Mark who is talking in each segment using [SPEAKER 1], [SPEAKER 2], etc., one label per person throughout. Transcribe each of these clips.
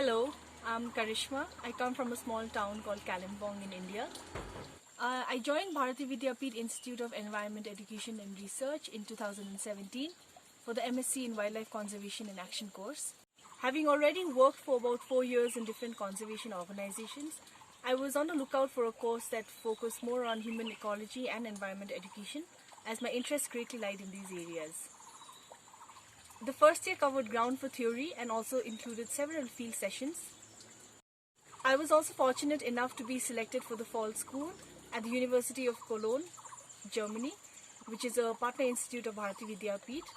[SPEAKER 1] Hello, I'm Karishma. I come from a small town called Kalimpong in India. I joined Bharati Vidyapeeth Institute of Environment Education and Research in 2017 for the MSc in Wildlife Conservation and Action course. Having already worked for about 4 years in different conservation organizations, I was on the lookout for a course that focused more on human ecology and environment education, as my interests greatly lied in these areas. The first year covered ground for theory and also included several field sessions. I was also fortunate enough to be selected for the fall school at the University of Cologne, Germany, which is a partner institute of Bharati Vidyapeeth,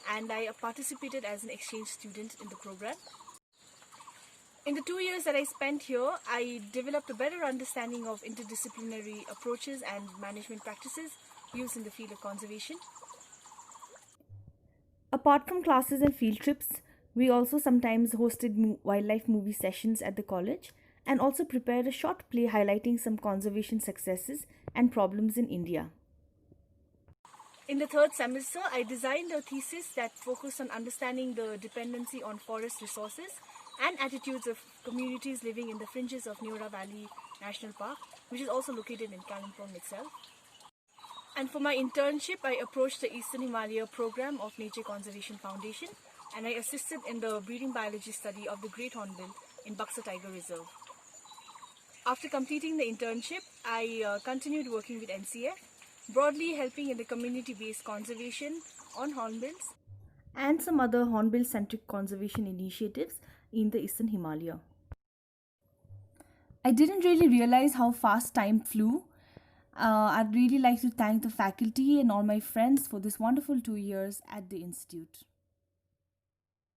[SPEAKER 1] and I participated as an exchange student in the program. In the 2 years that I spent here, I developed a better understanding of interdisciplinary approaches and management practices used in the field of conservation. Apart from classes and field trips, we also sometimes hosted wildlife movie sessions at the college and also prepared a short play highlighting some conservation successes and problems in India. In the third semester, I designed a thesis that focused on understanding the dependency on forest resources and attitudes of communities living in the fringes of Neora Valley National Park, which is also located in Kalimpong itself. And for my internship, I approached the Eastern Himalaya program of Nature Conservation Foundation, and I assisted in the breeding biology study of the great hornbill in Buxa Tiger Reserve. After completing the internship, I continued working with NCF, broadly helping in the community-based conservation on hornbills and some other hornbill-centric conservation initiatives in the Eastern Himalaya. I didn't really realize how fast time flew. I'd really like to thank the faculty and all my friends for this wonderful 2 years at the Institute.